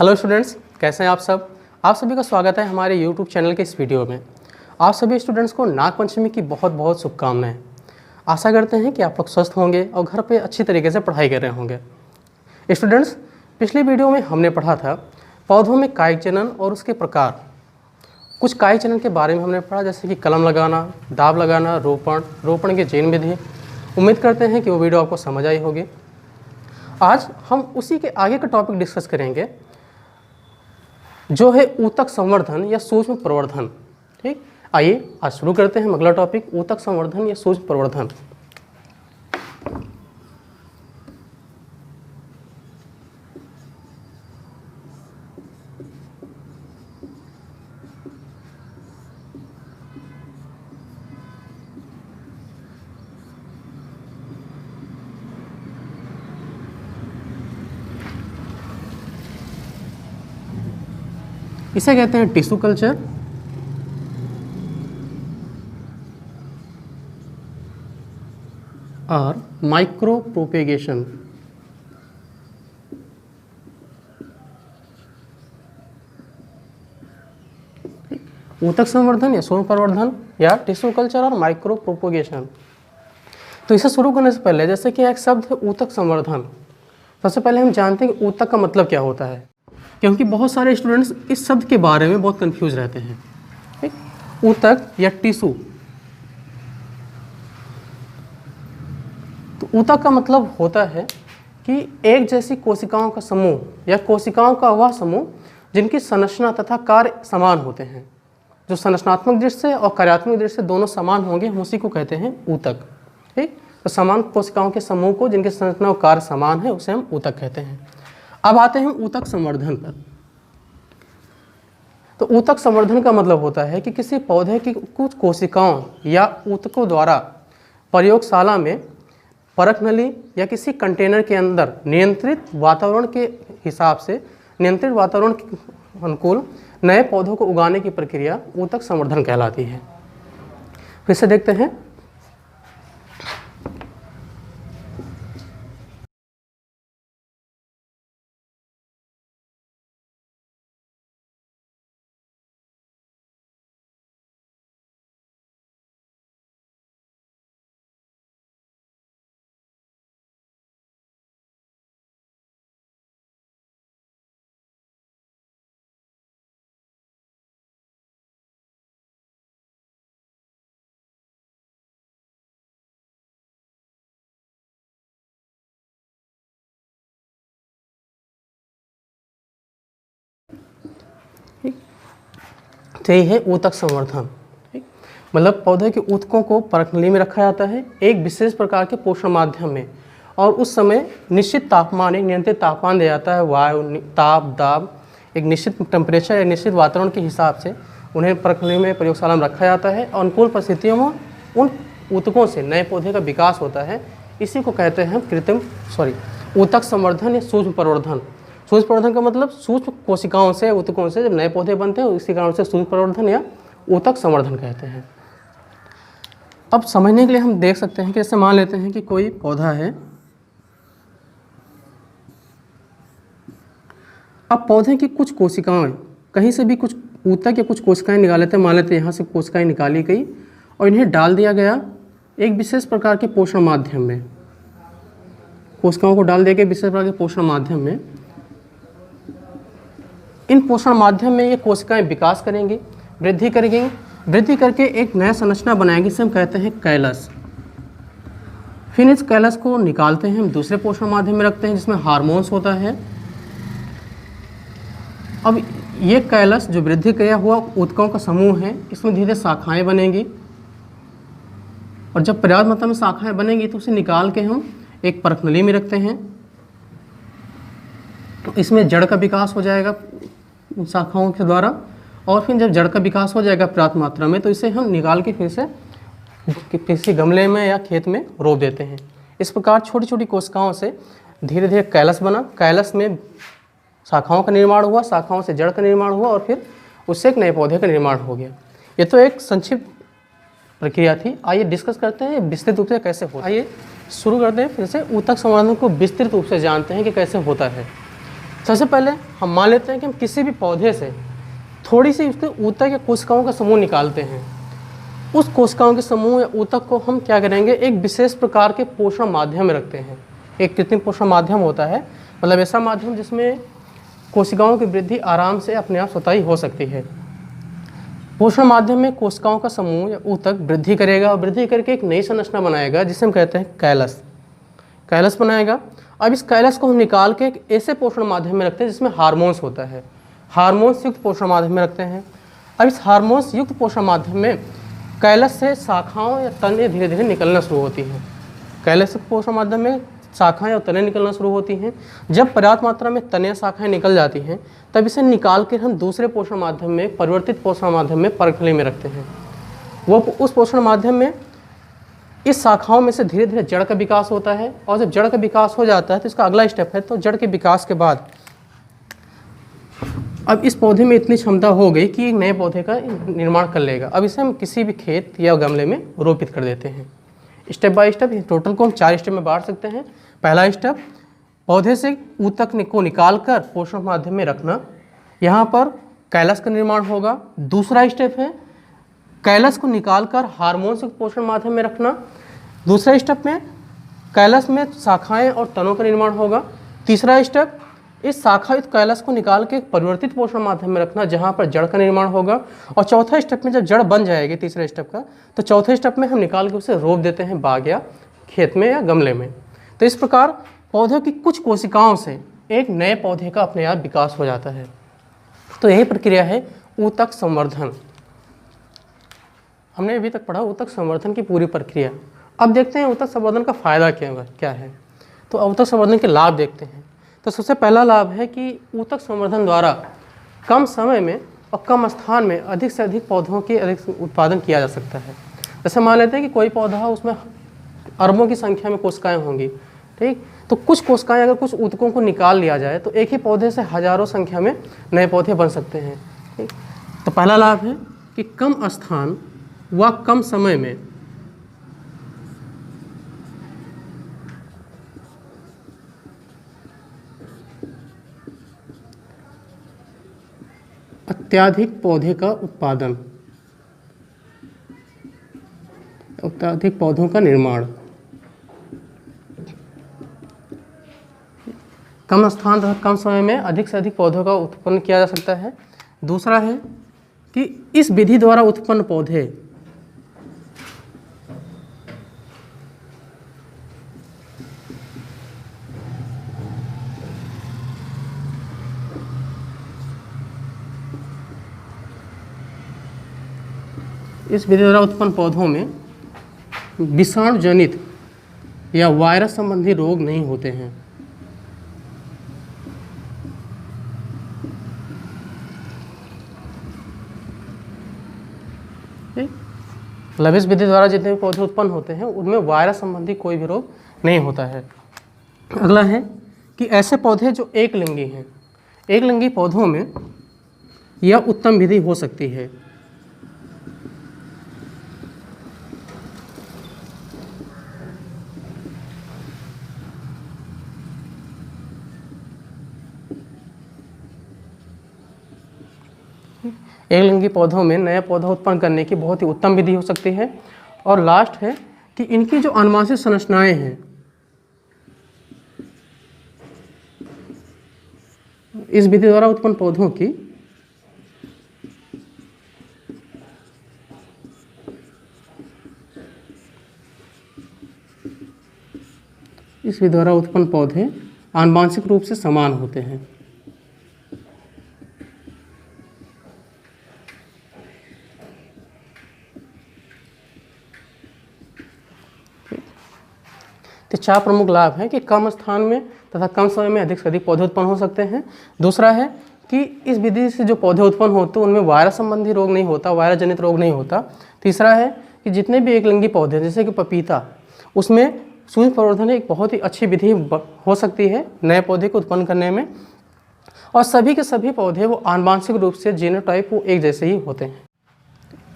Hello students, कैसे हैं आप सब। आप सभी का स्वागत है हमारे यूट्यूब चैनल के इस वीडियो में। आप सभी स्टूडेंट्स को नागपंचमी की बहुत बहुत शुभकामनाएं। आशा करते हैं कि आप लोग स्वस्थ होंगे और घर पे अच्छी तरीके से पढ़ाई कर रहे होंगे। स्टूडेंट्स, पिछली वीडियो में हमने पढ़ा था पौधों में कायिक जनन और उसके प्रकार। कुछ कायिक जनन के बारे में हमने पढ़ा, जैसे कि कलम लगाना, दाब लगाना, रोपण की जैन विधि। उम्मीद करते हैं कि वो वीडियो आपको समझ आई होगी। आज हम उसी के आगे का टॉपिक डिस्कस करेंगे, जो है ऊतक संवर्धन या सूक्ष्म प्रवर्धन। ठीक, आइए आज शुरू करते हैं अगला टॉपिक, ऊतक संवर्धन या सूक्ष्म प्रवर्धन। इसे कहते हैं टिश्यू कल्चर और माइक्रो प्रोपेगेशन। ऊतक संवर्धन या सूक्ष्म प्रवर्धन या टिश्यू कल्चर और माइक्रो प्रोपेगेशन। तो इसे शुरू करने से पहले, जैसे कि एक शब्द है ऊतक संवर्धन, सबसे पहले हम जानते हैं कि ऊतक का मतलब क्या होता है, क्योंकि बहुत सारे स्टूडेंट्स इस शब्द के बारे में बहुत कंफ्यूज रहते हैं। ठीक, ऊतक या टिश्यू। तो ऊतक का मतलब होता है कि एक जैसी कोशिकाओं का समूह या कोशिकाओं का वह समूह जिनकी संरचना तथा कार्य समान होते हैं। जो संरचनात्मक दृष्टि से और कार्यात्मक दृष्टि से दोनों समान होंगे, हम उसी को कहते हैं ऊतक। ठीक, तो समान कोशिकाओं के समूह को जिनकी संरचना और कार्य समान है, उसे हम ऊतक कहते हैं। अब आते हैं ऊतक संवर्धन पर। तो ऊतक संवर्धन का मतलब होता है कि किसी पौधे की कुछ कोशिकाओं या ऊतकों द्वारा प्रयोगशाला में परख नली या किसी कंटेनर के अंदर नियंत्रित वातावरण के हिसाब से, नियंत्रित वातावरण के अनुकूल नए पौधों को उगाने की प्रक्रिया ऊतक संवर्धन कहलाती है। फिर से देखते हैं। तो ये है ऊतक संवर्धन। ठीक, मतलब पौधे के ऊतकों को परखनली में रखा जाता है एक विशेष प्रकार के पोषण माध्यम में, और उस समय निश्चित तापमान, एक नियंत्रित तापमान दिया जाता है, वायु, ताप, दाब, एक निश्चित टेम्परेचर या निश्चित वातावरण के हिसाब से उन्हें परखनली में, प्रयोगशाला में रखा जाता है और अनुकूल परिस्थितियों में उन ऊतकों से नए पौधे का विकास होता है। इसी को कहते हैं ऊतक संवर्धन या सूक्ष्म प्रवर्धन। सूक्ष्म प्रवर्धन का मतलब सूक्ष्म कोशिकाओं से, ऊतकों से जब नए पौधे बनते हैं, इसी कारण से सूक्ष्म प्रवर्धन या ऊतक संवर्धन कहते हैं। अब समझने के लिए हम देख सकते हैं कि जैसे मान लेते हैं कि कोई पौधा है। अब पौधे की कुछ कोशिकाएं, कहीं से भी कुछ ऊतक या कुछ कोशिकाएं निकाल लेते हैं। मान लेते हैं यहाँ से कोशिकाएं निकाली गई और इन्हें डाल दिया गया एक विशेष प्रकार के पोषण माध्यम में। कोशिकाओं को डाल दिया गया विशेष प्रकार के पोषण माध्यम में। इन पोषण माध्यम में ये कोशिकाएं विकास करेंगी, वृद्धि करेंगी, वृद्धि करके एक नया संरचना बनाएंगी, जिसे हम कहते हैं कैलस। फिर इस कैलस को निकालते हैं, हम दूसरे पोषण माध्यम में रखते हैं जिसमें हार्मोन्स होता है। अब ये कैलस जो वृद्धि किया हुआ ऊतकों का समूह है, इसमें धीरे धीरे शाखाएं बनेंगी, और जब पर्याप्त मात्रा में शाखाएं बनेंगी तो उसे निकाल के हम एक परखनली में रखते हैं। तो इसमें जड़ का विकास हो जाएगा शाखाओं के द्वारा, और फिर जब जड़ का विकास हो जाएगा पर्याप्त मात्रा में, तो इसे हम निकाल के फिर से किसी गमले में या खेत में रोप देते हैं। इस प्रकार छोटी छोटी कोशिकाओं से धीरे धीरे कैलस बना, कैलस में शाखाओं का निर्माण हुआ, शाखाओं से जड़ का निर्माण हुआ, और फिर उससे एक नए पौधे का निर्माण हो गया। ये तो एक संक्षिप्त प्रक्रिया थी। आइए डिस्कस करते हैं विस्तृत रूप से कैसे होता है। आइए शुरू करते हैं फिर से ऊतक संवर्धन को विस्तृत रूप से जानते हैं कि कैसे होता है। सबसे पहले हम मान लेते हैं कि हम किसी भी पौधे से थोड़ी सी उसके ऊतक या कोशिकाओं का समूह निकालते हैं। उस कोशिकाओं के समूह या ऊतक को हम क्या करेंगे, एक विशेष प्रकार के पोषण माध्यम में रखते हैं। एक कृत्रिम पोषण माध्यम होता है, मतलब ऐसा माध्यम जिसमें कोशिकाओं की वृद्धि आराम से अपने आप स्वतः ही हो सकती है। पोषण माध्यम में कोशिकाओं का समूह या ऊतक वृद्धि करेगा और वृद्धि करके एक नई संरचना बनाएगा जिसे हम कहते हैं कैलस। कैलस बनाएगा। अब इस कैलस को हम निकाल के एक ऐसे पोषण माध्यम में रखते हैं जिसमें हार्मोन्स होता है। हार्मोन्स युक्त पोषण माध्यम में रखते हैं। अब इस हार्मोन्स युक्त पोषण माध्यम में कैलस से शाखाओं या तने धीरे धीरे निकलना शुरू होती हैं। कैलस युक्त पोषण माध्यम में शाखाएं और तने निकलना शुरू होती हैं। जब पर्याप्त मात्रा में तने शाखाएं निकल जाती हैं तब इसे निकाल कर हम दूसरे पोषण माध्यम में, परिवर्तित पोषण माध्यम में, परखली में रखते हैं। वो उस पोषण माध्यम में इस शाखाओं में से धीरे धीरे जड़ का विकास होता है और जब जड़ का विकास हो जाता है तो इसका अगला स्टेप है, तो जड़ के विकास के बाद अब इस पौधे में इतनी क्षमता हो गई कि एक नए पौधे का निर्माण कर लेगा। अब इसे हम किसी भी खेत या गमले में रोपित कर देते हैं। स्टेप बाय स्टेप टोटल को हम 4 स्टेप में बांट सकते हैं। पहला स्टेप, पौधे से ऊतक को निकालकर पोषण माध्यम में रखना, यहाँ पर कैलस का निर्माण होगा। दूसरा स्टेप है कैलस को निकालकर हार्मोन से पोषण माध्यम में रखना। दूसरे स्टेप में कैलस में शाखाएं और तनों का निर्माण होगा। तीसरा स्टेप, इस शाखा युक्त कैलस को निकाल के परिवर्तित पोषण माध्यम में रखना जहाँ पर जड़ का निर्माण होगा। और चौथा स्टेप में जब जड़ बन जाएगी तीसरे स्टेप का, तो चौथे स्टेप में हम निकाल के उसे रोप देते हैं बाग या खेत में या गमले में। तो इस प्रकार पौधों की कुछ कोशिकाओं से एक नए पौधे का अपने आप विकास हो जाता है। तो यही प्रक्रिया है ऊतक संवर्धन। हमने अभी तक पढ़ा ऊतक संवर्धन की पूरी प्रक्रिया। अब देखते हैं ऊतक संवर्धन का फ़ायदा क्या है। तो ऊतक संवर्धन के लाभ देखते हैं। तो सबसे पहला लाभ है कि ऊतक संवर्धन द्वारा कम समय में और कम स्थान में अधिक से अधिक पौधों के अधिक उत्पादन किया जा सकता है। जैसे मान लेते हैं कि कोई पौधा है, उसमें अरबों की संख्या में कोशिकाएं होंगी, ठीक। तो कुछ कोशिकाएं अगर कुछ ऊतकों को निकाल लिया जाए तो एक ही पौधे से हजारों संख्या में नए पौधे बन सकते हैं, ठीक। तो पहला लाभ है कि कम स्थान व कम समय में अत्यधिक पौधे का उत्पादन, अत्यधिक पौधों का निर्माण। कम स्थान तथा कम समय में अधिक से अधिक पौधों का उत्पन्न किया जा सकता है। दूसरा है कि इस विधि द्वारा उत्पन्न पौधे पौधों में विषाणु जनित या वायरस संबंधी रोग नहीं होते हैं। मतलब इस विधि द्वारा जितने भी पौधे उत्पन्न होते हैं उनमें वायरस संबंधी कोई भी रोग नहीं होता है। अगला है कि ऐसे पौधे जो एक लिंगी हैं, एक लिंगी पौधों में यह उत्तम विधि हो सकती है। एक लिंगी पौधों में नया पौधा उत्पन्न करने की बहुत ही उत्तम विधि हो सकती है। और लास्ट है कि इनकी जो अनुवांशिक संरचनाएं हैं, इस विधि द्वारा उत्पन्न पौधों की इस विधि द्वारा उत्पन्न पौधे आनुवांशिक रूप से समान होते हैं। तो 4 प्रमुख लाभ हैं कि कम स्थान में तथा कम समय में अधिक से अधिक पौधे उत्पन्न हो सकते हैं। दूसरा है कि इस विधि से जो पौधे उत्पन्न होते हैं उनमें वायरस संबंधी रोग नहीं होता, वायरस जनित रोग नहीं होता। तीसरा है कि जितने भी एक लिंगी पौधे जैसे कि पपीता, उसमें सूक्ष्म प्रवर्धन एक बहुत ही अच्छी विधि हो सकती है नए पौधे को उत्पन्न करने में। और सभी के सभी पौधे वो आनुवांशिक रूप से जीनोटाइप वो एक जैसे ही होते हैं।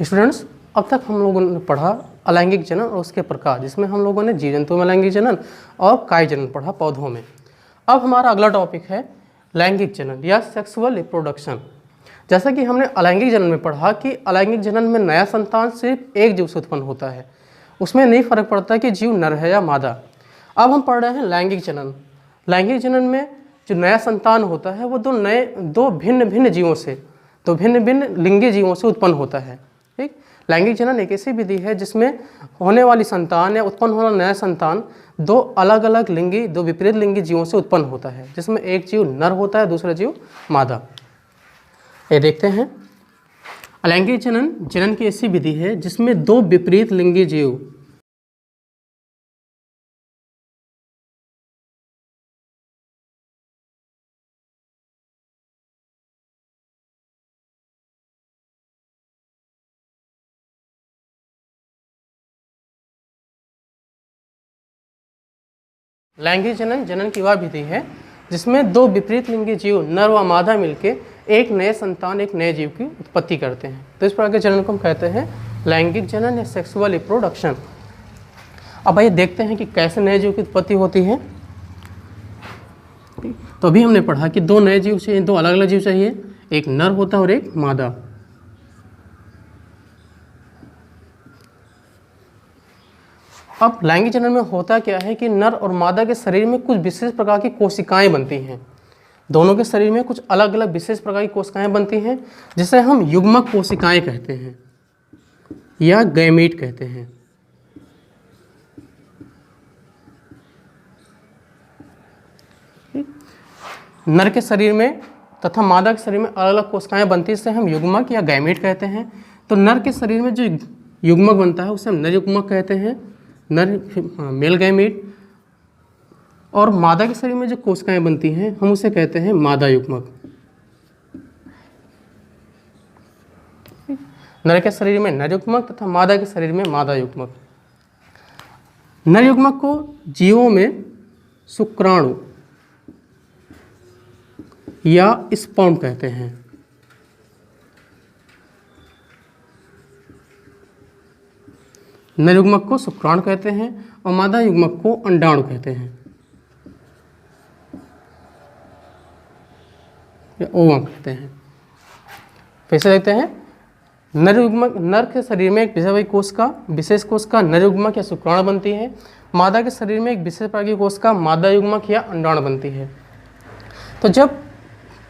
स्टूडेंट्स, अब तक हम लोगों ने पढ़ा अलैंगिक जनन और उसके प्रकार, जिसमें हम लोगों ने जीव जंतु में अलैंगिक जनन और कायिक जनन पढ़ा पौधों में। अब हमारा अगला टॉपिक है लैंगिक जनन या सेक्सुअल रिप्रोडक्शन। जैसा कि हमने अलैंगिक जनन में पढ़ा कि अलैंगिक जनन में नया संतान सिर्फ एक जीव से उत्पन्न होता है, उसमें नहीं फर्क पड़ता कि जीव नर है या मादा। अब हम पढ़ रहे हैं लैंगिक जनन। लैंगिक जनन में जो नया संतान होता है वो दो भिन्न भिन्न जीवों से, दो भिन्न भिन्न लिंगी जीवों से उत्पन्न होता है। ठीक, लैंगिक जनन एक ऐसी विधि है जिसमें होने वाली संतान या उत्पन्न होना नया संतान दो अलग अलग लिंगी, दो विपरीत लिंगी जीवों से उत्पन्न होता है, जिसमें एक जीव नर होता है, दूसरा जीव मादा। ये देखते हैं, अलैंगिक जनन की ऐसी विधि है जिसमें दो विपरीत लिंगी जीव लैंगिक जनन की वह विधि है जिसमें दो विपरीत लिंगी जीव नर व मादा मिलकर एक नए संतान, एक नए जीव की उत्पत्ति करते हैं। तो इस प्रकार के जनन को हम कहते हैं लैंगिक जनन या सेक्सुअल रिप्रोडक्शन। अब आइए देखते हैं कि कैसे नए जीव की उत्पत्ति होती है। तो अभी हमने पढ़ा कि दो नए जीव चाहिए, दो अलग अलग जीव चाहिए, एक नर होता है और एक मादा। अब लैंगिक जनन में होता क्या है कि नर और मादा के शरीर में कुछ विशेष प्रकार की कोशिकाएं बनती हैं। दोनों के शरीर में कुछ अलग अलग विशेष प्रकार की कोशिकाएं बनती हैं, जिसे हम युग्मक कोशिकाएं कहते हैं या गैमीट कहते हैं। नर के शरीर में तथा मादा के शरीर में अलग अलग कोशिकाएं बनती हैं, जिसे हम युग्मक या गैमीट कहते हैं। तो नर के शरीर में जो युग्मक बनता है उसे हम नर युग्मक कहते हैं, मेल गैमीट। और मादा के शरीर में जो कोशिकाएं बनती हैं हम उसे कहते हैं मादा युग्मक। नर के शरीर में नर युग्मक तथा मादा के शरीर में मादा युग्मक। नर युग्मक को जीवों में शुक्राणु या स्पर्म कहते हैं। नर युग्मक को शुक्राणु कहते हैं और मादा युग्मक को अंडाणु कहते हैं या ओवम कहते हैं। फिर से देखते हैं, नर युग्मक, नर के शरीर में एक विशेष कोशिका नर युग्मक या शुक्राणु बनती है। मादा के शरीर में एक विशेष प्रकार की कोशिका मादा युग्मक या अंडाणु बनती है। तो जब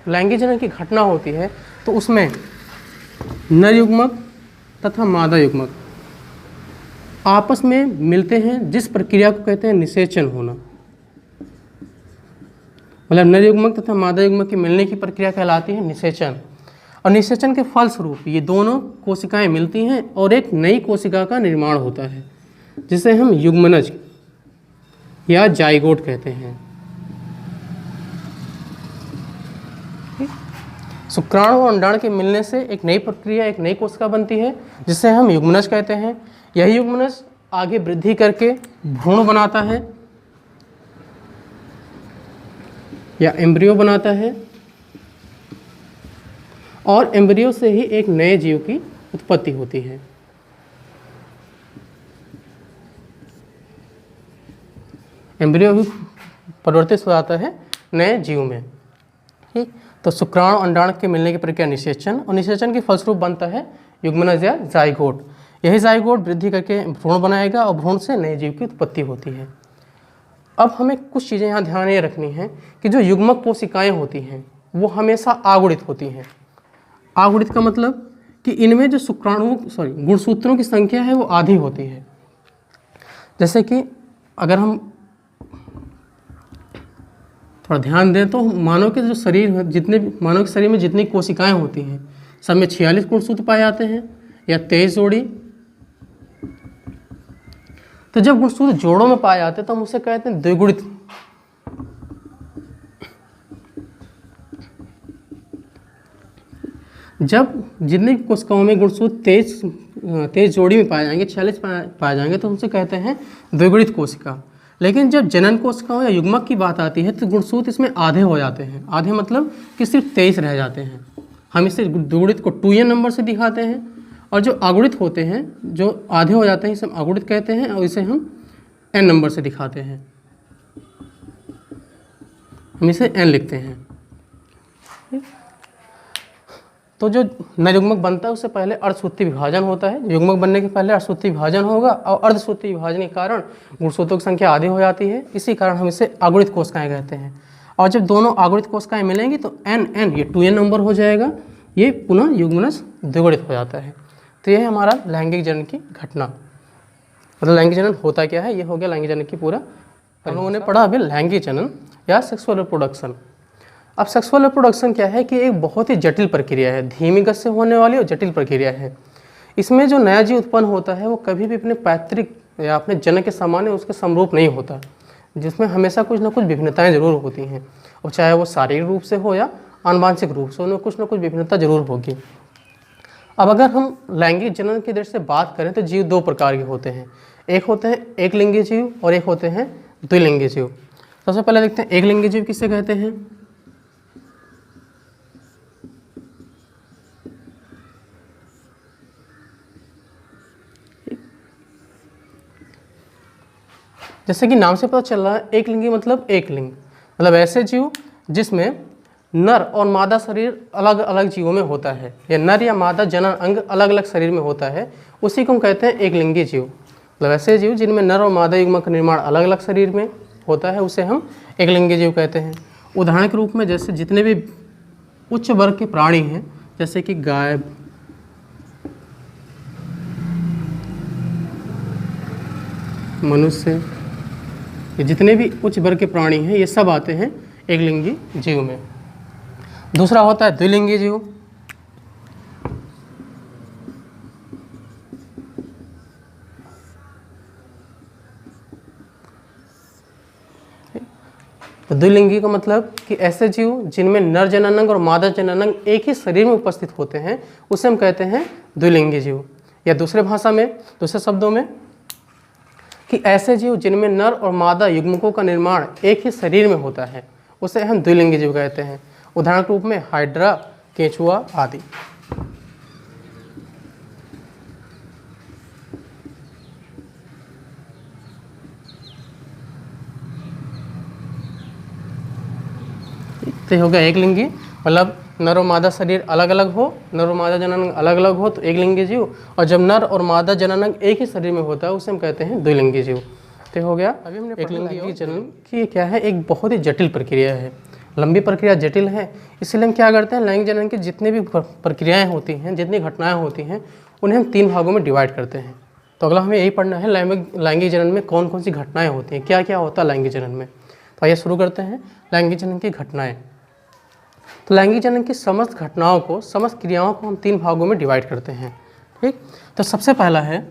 लैंगिक जनन की घटना होती है तो उसमें नर युग्मक तथा मादा युग्मक आपस में मिलते हैं, जिस प्रक्रिया को कहते हैं निषेचन होना। मतलब नर युग्मक तथा मादा युग्मक के मिलने की प्रक्रिया कहलाती है निषेचन। और निषेचन के फलस्वरूप ये दोनों कोशिकाएं मिलती हैं और एक नई कोशिका का निर्माण होता है, जिसे हम युग्मनज या जाइगोट कहते हैं। शुक्राणु और अंडाणु के मिलने से एक नई प्रक्रिया, एक नई कोशिका बनती है, जिसे हम युग्मनज कहते हैं। यही युग्मनज आगे वृद्धि करके भ्रूण बनाता है या एम्ब्रियो बनाता है, और एम्ब्रियो से ही एक नए जीव की उत्पत्ति होती है। एम्ब्रियो भी परिवर्तित हो जाता है नए जीव में। ठीक, तो शुक्राणु अंडाणु के मिलने की प्रक्रिया निषेचन, और निषेचन के फलस्वरूप बनता है युग्मनज या जाइगोट। यही जाइगोट वृद्धि करके भ्रूण बनाएगा और भ्रूण से नए जीव की उत्पत्ति होती है। अब हमें कुछ चीज़ें यहाँ ध्यान ये रखनी है कि जो युग्मक कोशिकाएं होती हैं वो हमेशा आगुणित होती हैं। आगुणित का मतलब कि इनमें जो गुणसूत्रों की संख्या है वो आधी होती है। जैसे कि अगर हम थोड़ा ध्यान दें तो मानव के जो शरीर है, मानव के शरीर में जितनी कोशिकाएं होती हैं सब में 46 गुणसूत्र पाए जाते हैं या 23 जोड़ी। तो जब गुणसूत्र जोड़ों में पाए जाते हैं तो हम उसे कहते हैं द्विगुणित। जब जितनी कोशिकाओं में गुणसूत्र 23 जोड़ी में पाए जाएंगे, 46 पाए जाएंगे, तो उनसे कहते हैं द्विगुणित कोशिका। लेकिन जब जनन कोशिकाओं या युग्मक की बात आती है तो गुणसूत्र इसमें आधे हो जाते हैं। आधे मतलब कि सिर्फ 23 रह जाते हैं। हम इसे द्विगुणित को 2n नंबर से दिखाते हैं, और जो अगुणित होते हैं, जो आधे हो जाते हैं, इसे हम अगुणित कहते हैं, और इसे हम n नंबर से दिखाते हैं। हम इसे n लिखते हैं। तो जो नयुग्मक बनता है उससे पहले अर्धसूत्री विभाजन होता है। युग्मक बनने के पहले अर्धसूत्री विभाजन होगा और अर्धसूत्री विभाजन के कारण गुणसूत्रों की संख्या आधी हो जाती है। इसी कारण हम इसे अगुणित कोशिकाएं कहते हैं। और जब दोनों अगुणित कोशिकाएं मिलेंगी तो n ये 2n नंबर हो जाएगा, ये पुनः युग्मनज द्विगुणित हो जाता है। तो यह है हमारा लैंगिक जनन की घटना। मतलब लैंगिक जनन होता क्या है, ये हो गया लैंगिक जनन की पूरा। हम लोगों ने पढ़ा अभी लैंगिक जनन या सेक्सुअल रिप्रोडक्शन। अब सेक्सुअल रिप्रोडक्शन क्या है कि एक बहुत ही जटिल प्रक्रिया है, धीमी गति से होने वाली और जटिल प्रक्रिया है। इसमें जो नया जीव उत्पन्न होता है वो कभी भी अपने पैतृक या अपने जनक के समान उसके समरूप नहीं होता, जिसमें हमेशा कुछ ना कुछ विभिन्नताएं जरूर होती हैं, और चाहे वो शारीरिक रूप से हो या आनुवांशिक रूप से, उनमें कुछ ना कुछ विभिन्नता जरूर होगी। अब अगर हम लैंगिक जनन की दृष्टि से बात करें तो जीव दो प्रकार के होते हैं, एक होते हैं एक लिंगी जीव और एक होते हैं द्विलिंगी जीव। सबसे पहले देखते हैं एक लिंगी जीव किसे कहते हैं। जैसे कि नाम से पता चल रहा है एक लिंगी मतलब एक लिंग, मतलब ऐसे जीव जिसमें नर और मादा शरीर अलग अलग जीवों में होता है, या नर या मादा जनन अंग अलग अलग शरीर में होता है, उसी को हम कहते हैं एक लिंगी जीव। मतलब ऐसे जीव जिनमें नर और मादा युग्मक का निर्माण अलग अलग शरीर में होता है उसे हम एक लिंगी जीव कहते हैं। उदाहरण के रूप में जैसे जितने भी उच्च वर्ग के प्राणी हैं, जैसे कि गाय, मनुष्य, ये जितने भी उच्च वर्ग के प्राणी हैं ये सब आते हैं एक लिंगी जीव में। दूसरा होता है द्विलिंगी जीव। तो द्विलिंगी का मतलब कि ऐसे जीव जिनमें नर जननांग और मादा जननांग एक ही शरीर में उपस्थित होते हैं उसे हम कहते हैं द्विलिंगी जीव। या दूसरे भाषा में, दूसरे शब्दों में, कि ऐसे जीव जिनमें नर और मादा युग्मकों का निर्माण एक ही शरीर में होता है उसे हम द्विलिंगी जीव कहते हैं। उदाहरण के रूप में हाइड्रा, केंचुआ आदि। तो हो गया एक लिंगी, मतलब नर और मादा शरीर अलग अलग हो, नर और मादा जननांग अलग अलग हो तो एक लिंगी जीव, और जब नर और मादा जननांग एक ही शरीर में होता है उसे हम कहते हैं द्विलिंगी जीव। तो हो गया अभी हमने एक लिंगी जनन की क्या है, एक बहुत ही जटिल प्रक्रिया है, लंबी प्रक्रिया, जटिल है। इसलिए हम क्या करते हैं, लैंगिक जनन की जितनी भी प्रक्रियाएँ होती हैं, जितनी घटनाएँ होती हैं, उन्हें हम 3 भागों में डिवाइड करते हैं। तो अगला हमें यही पढ़ना है लैंगिक जनन में कौन कौन सी घटनाएँ होती हैं, क्या क्या होता है लैंगिक जनन में। तो आइए शुरू करते हैं लैंगिक जनन की घटनाएँ। तो लैंगिक जनन की समस्त घटनाओं को, समस्त क्रियाओं को हम 3 भागों में डिवाइड करते हैं। ठीक, तो सबसे पहला है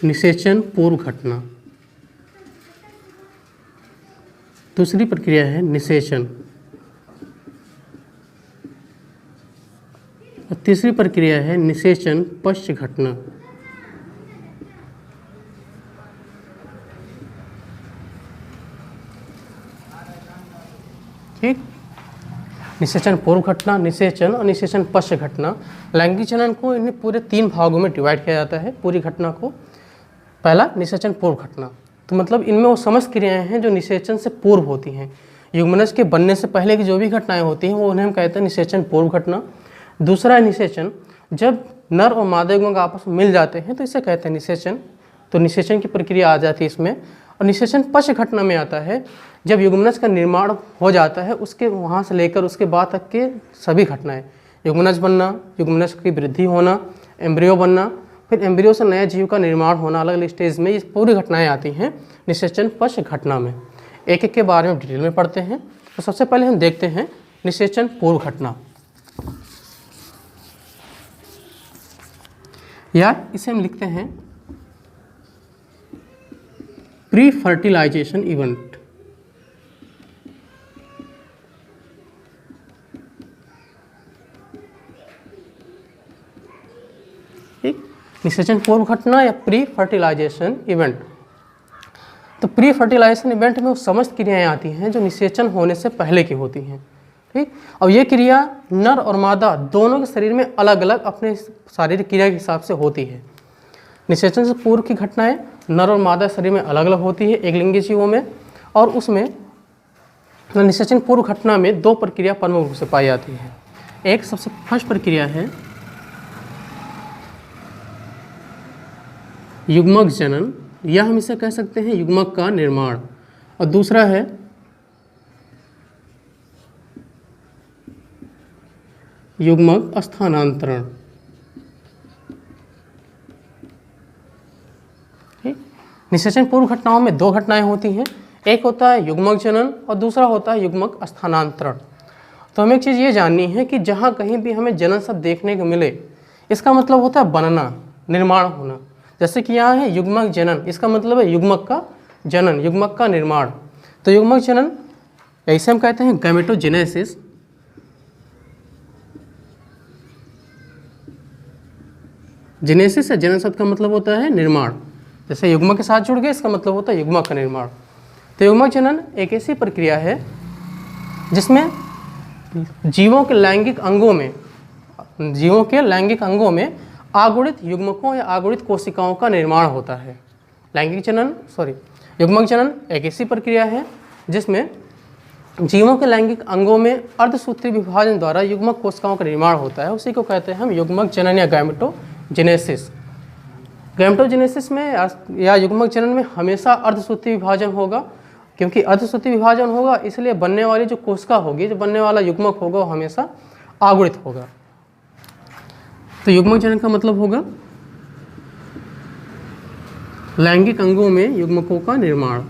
निषेचन पूर्व घटना, दूसरी प्रक्रिया है निषेचन, और तीसरी प्रक्रिया है निषेचन पश्च घटना। ठीक, निषेचन पूर्व घटना, निषेचन और निषेचन पश्च घटना। लैंगिक जनन को इन्हें पूरे 3 भागों में डिवाइड किया जाता है, पूरी घटना को। पहला निषेचन पूर्व घटना, तो मतलब इनमें वो समस्त क्रियाएं हैं जो निषेचन से पूर्व होती हैं, युग्मनज के बनने से पहले की जो भी घटनाएं होती हैं वो उन्हें हम कहते हैं निषेचन पूर्व घटना। दूसरा है निषेचन, जब नर और मादा युग्मक आपस में मिल जाते हैं तो इसे कहते हैं निषेचन, तो निषेचन की प्रक्रिया आ जाती है इसमें। और निषेचन पश्च घटना में आता है जब युग्मनज का निर्माण हो जाता है, उसके वहाँ से लेकर उसके बाद तक के सभी घटनाएं, युग्मनज बनना, युग्मनज की वृद्धि होना, एम्ब्रियो बनना, फिर एम्ब्रियो से नए जीव का निर्माण होना, अलग अलग स्टेज में ये पूरी घटनाएं आती हैं निषेचन पश्च घटना में। एक एक के बारे में डिटेल में पढ़ते हैं। तो सबसे पहले हम देखते हैं निषेचन पूर्व घटना, या इसे हम लिखते हैं प्री फर्टिलाइजेशन इवेंट। ठीक, निषेचन पूर्व घटना या प्री फर्टिलाइजेशन इवेंट। तो प्री फर्टिलाइजेशन इवेंट में वो समस्त क्रियाएं आती हैं जो निषेचन होने से पहले की होती हैं। ठीक, और ये क्रिया नर और मादा दोनों के शरीर में अलग अलग अपने शारीरिक क्रिया के हिसाब से होती है। निषेचन से पूर्व की घटनाएं नर और मादा शरीर में अलग अलग होती है एक लिंगी जीवों में, और उसमें निषेचन पूर्व घटना में दो प्रक्रिया प्रमुख रूप से पाई जाती है। एक सबसे फर्स्ट प्रक्रिया है युग्मक जनन, या हम इसे कह सकते हैं युग्मक का निर्माण, और दूसरा है युग्मक स्थानांतरण। निषेचन पूर्व घटनाओं में दो घटनाएं होती हैं, एक होता है युग्मक जनन और दूसरा होता है युग्मक स्थानांतरण। तो हमें एक चीज़ ये जाननी है कि जहाँ कहीं भी हमें जनन शब्द देखने को मिले, इसका मतलब होता है बनना, निर्माण होना। जैसे कि यहाँ है युग्मक जनन, इसका मतलब है युग्मक का जनन, युग्मक का निर्माण। तो युग्मक जनन ऐसे हम कहते हैं गैमेटोजेनेसिस। जेनेसिस या जनन शब्द का मतलब होता है निर्माण, जैसे युग्मक के साथ जुड़ गए, इसका मतलब होता है युग्मक का निर्माण। तो युग्मक जनन एक ऐसी प्रक्रिया है जिसमें जीवों के लैंगिक अंगों में आगुणित युग्मकों या आगुणित कोशिकाओं का निर्माण होता है। युग्मक जनन एक ऐसी प्रक्रिया है जिसमें जीवों के लैंगिक अंगों में अर्धसूत्री विभाजन द्वारा युग्मक कोशिकाओं का निर्माण होता है, उसी को कहते हैं हम युग्मक जनन या गैमेटोजेनेसिस। गैमेटोजेनेसिस में या युग्मक जनन में हमेशा अर्धसूत्री विभाजन होगा, क्योंकि अर्धसूत्री विभाजन होगा इसलिए बनने वाली जो कोशिका होगी, जो बनने वाला युग्मक होगा वो हमेशा आगुणित होगा। तो युग्मक जनन का मतलब होगा लैंगिक अंगों में युग्मकों का निर्माण।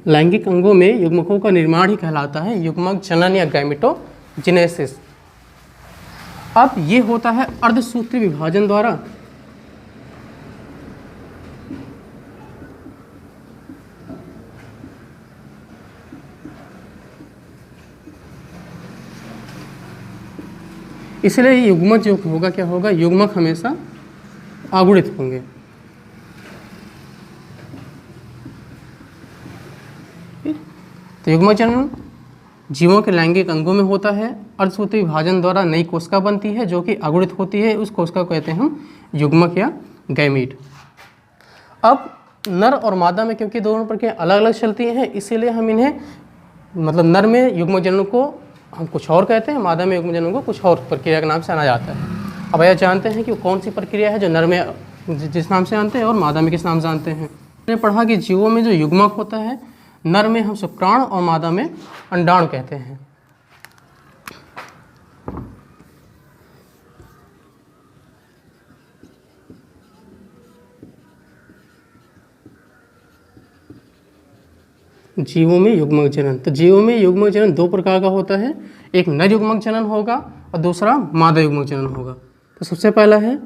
लैंगिक अंगों में युग्मकों का निर्माण ही कहलाता है युग्मक जनन या गैमेटोजेनेसिस। अब ये होता है अर्धसूत्री विभाजन द्वारा। इसलिए युग्मक जो होगा क्या होगा, युग्मक हमेशा आगुणित होंगे। तो युग्मक जनन जीवों के लैंगिक अंगों में होता है, अर्धसूत्री विभाजन द्वारा नई कोशिका बनती है जो कि अगुणित होती है, उस कोशिका को कहते हैं हम युग्मक या गैमीट। अब नर और मादा में क्योंकि दोनों प्रक्रिया अलग अलग चलती हैं, इसीलिए हम इन्हें नर में युग्मक जनन को हम कुछ और कहते हैं, मादा में युग्मक जनन को कुछ और प्रक्रिया के नाम से जाना जाता है। अब यह जानते हैं कि कौन सी प्रक्रिया है जो नर में जिस नाम से जानते हैं और मादा में किस नाम से जानते हैं। हमने पढ़ा कि जीवों में जो युग्मक होता है, नर में हम शुक्राणु और मादा में अंडाणु कहते हैं। जीवों में युग्मक जनन, तो जीवों में युग्मक जनन दो प्रकार का होता है, एक नर युग्मक जनन होगा और दूसरा मादा युग्मक जनन होगा। तो सबसे पहला है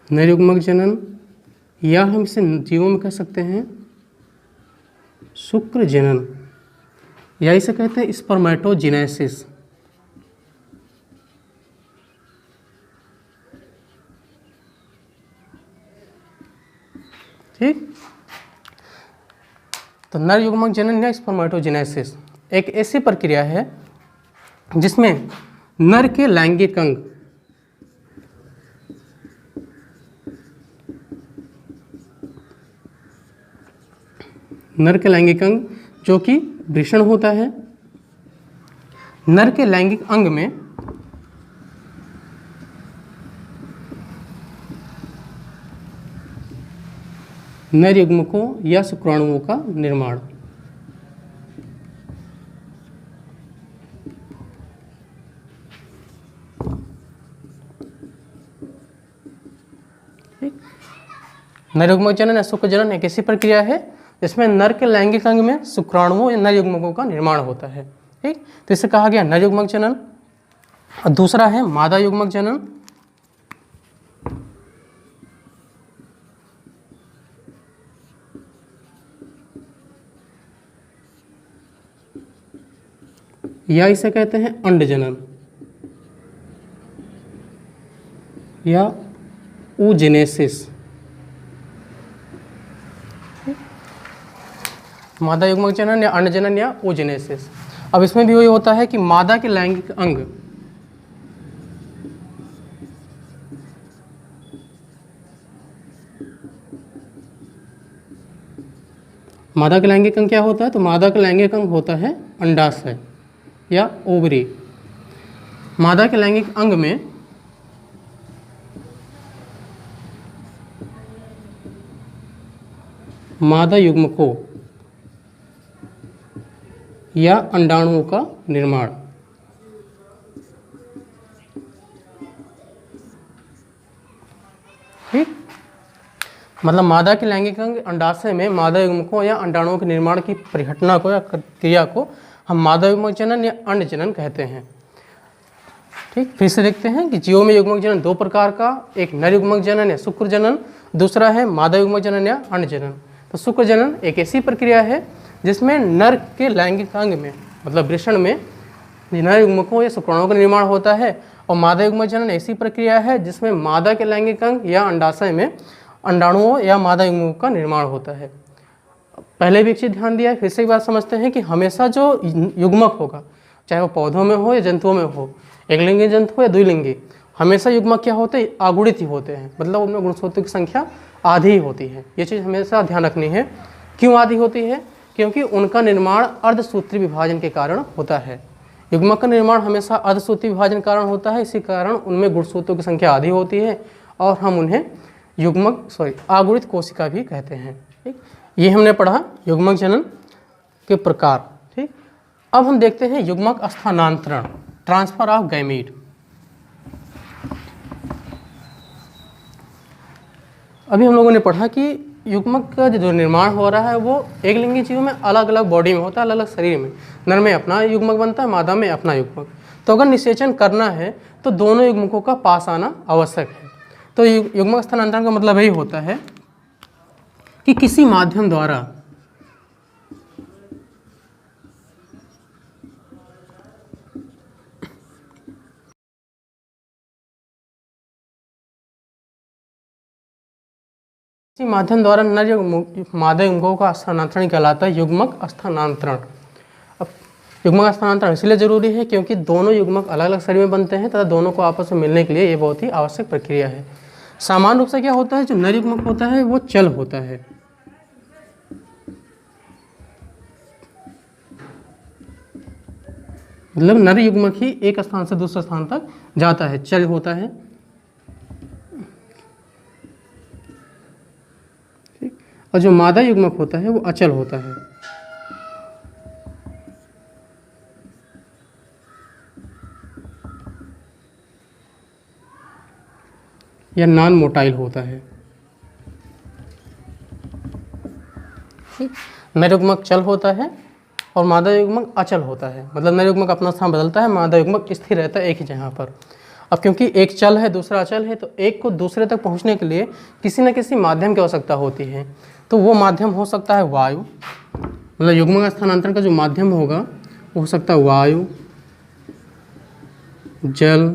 नर युग्मक जनन, या हम इसे जीवों में कह सकते हैं शुक्र जनन, या इसे कहते हैं स्पर्मेटोजेनेसिस। ठीक, तो नर युग्मक जनन या स्पर्मेटोजेनेसिस एक ऐसी प्रक्रिया है जिसमें नर के लैंगिक अंग जो कि वृषण होता है, नर के लैंगिक अंग में नर युग्मकों या शुक्राणुओं का निर्माण। नर युग्मक जनन या शुक्र जनन एक ऐसी प्रक्रिया है जिसमें नर के लैंगिक अंग में शुक्राणुओं या नर युग्मकों का निर्माण होता है। ठीक, तो इसे कहा गया नर युग्मक जनन। और दूसरा है मादा युग्मक जनन। या इसे कहते हैं अंड जनन। या oogenesis। मादा युग्मक जनन या अंड जनन या oogenesis। अब इसमें भी वही होता है कि मादा के लैंगिक अंग मादा का लैंगिक अंग क्या होता है? तो मादा का लैंगिक अंग होता है अंडाशय या ओवरी। मादा के लैंगिक अंग में मादा युग्मकों या अंडाणुओं का निर्माण। ठीक, मतलब मादा के लैंगिक अंग अंडाशय में मादा युग्मकों या अंडाणुओं के निर्माण की परिघटना को या क्रिया को हम मादा युग्मक जनन या अंड जनन कहते हैं। ठीक, फिर से देखते हैं कि जीवों में युग्मक जनन दो प्रकार का, एक नर युग्मक जनन या शुक्र जनन, दूसरा है मादा युग्मक जनन या अंड जनन। तो शुक्र जनन एक ऐसी प्रक्रिया है जिसमें नर के लैंगिक अंग में मतलब वृषण में नर युग्मकों या शुक्राणुओं का निर्माण होता है, और मादा युग्मक जनन ऐसी प्रक्रिया है जिसमें मादा के लैंगिक अंग या अंडाशय में अंडाणुओं या मादा युग्मकों का निर्माण होता है। पहले भी एक चीज़ ध्यान दिया है, फिर से एक बात समझते हैं कि हमेशा जो युग्मक होगा, चाहे वो पौधों में हो या जंतुओं में हो, एक लिंगी जंतु हो या द्विलिंगी, हमेशा युग्मक क्या होते हैं? आगुणित ही होते हैं, मतलब उनमें गुणसूत्रों की संख्या आधी ही होती है। ये चीज़ हमेशा ध्यान रखनी है। क्यों आधी होती है? क्योंकि उनका निर्माण अर्धसूत्री विभाजन के कारण होता है। युग्मक का निर्माण हमेशा अर्धसूत्री विभाजन के कारण होता है, इसी कारण उनमें गुणसूत्रों की संख्या आधी होती है और हम उन्हें आगुणित कोशिका भी कहते हैं। ठीक, ये हमने पढ़ा युग्मक जनन के प्रकार। ठीक, अब हम देखते हैं युग्मक स्थानांतरण, ट्रांसफर ऑफ गैमीट। अभी हम लोगों ने पढ़ा कि युग्मक का जो निर्माण हो रहा है वो एक लिंगी जीवों में अलग अलग बॉडी में होता है, अलग अलग शरीर में। नर में अपना युग्मक बनता है, मादा में अपना युग्मक। तो अगर निषेचन करना है तो दोनों युग्मकों का पास आना आवश्यक है। तो युग्मक स्थानांतरण का मतलब यही होता है कि किसी माध्यम द्वारा नर मादा युग्मकों का स्थानांतरण कहलाता है युग्मक स्थानांतरण। अब युग्मक स्थानांतरण इसलिए जरूरी है क्योंकि दोनों युग्मक अलग अलग शरीर में बनते हैं तथा दोनों को आपस में मिलने के लिए ये बहुत ही आवश्यक प्रक्रिया है। सामान्य रूप से क्या होता है, जो नर युग्मक होता है वो चल होता है, मतलब नर युग्मक ही एक स्थान से दूसरे स्थान तक जाता है, चल होता है। ठीक, और जो मादा युग्मक होता है वो अचल होता है, या नॉन मोटाइल होता है। नर युग्मक चल होता है और मादा युग्मक अचल होता है, मतलब नर युग्मक अपना स्थान बदलता है, मादा युग्मक स्थिर रहता है एक ही जगह पर। अब क्योंकि एक चल है दूसरा अचल है, तो एक को दूसरे तक पहुंचने के लिए किसी न किसी माध्यम की आवश्यकता होती है। तो वो माध्यम हो सकता है वायु, मतलब युग्मक स्थानांतरण का जो माध्यम होगा वो हो सकता है वायु, जल,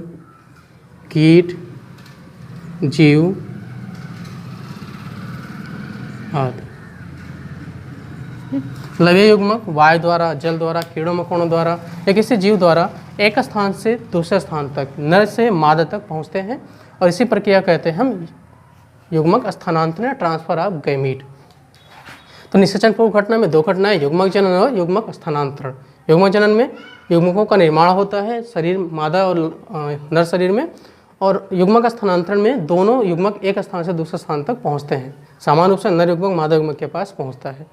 कीट, जीव आदि। लवय युग्मक वायु द्वारा, जल द्वारा, कीड़ों मकोड़ों द्वारा या किसी जीव द्वारा एक स्थान से दूसरे स्थान तक, नर से मादा तक पहुंचते हैं, और इसी प्रक्रिया कहते हैं हम युग्मक स्थानांतरण या ट्रांसफर ऑफ गैमीट। तो निषेचन पूर्व घटना में दो घटनाएं, युग्मक जनन और युग्मक स्थानांतरण। युग्मक जनन में युग्मकों का निर्माण होता है शरीर मादा और नर शरीर में, और युग्मक स्थानांतरण में दोनों युग्मक एक स्थान से दूसरे स्थान तक पहुंचते हैं। सामान्य रूप से नर युग्मक मादा युग्मक के पास पहुंचता है।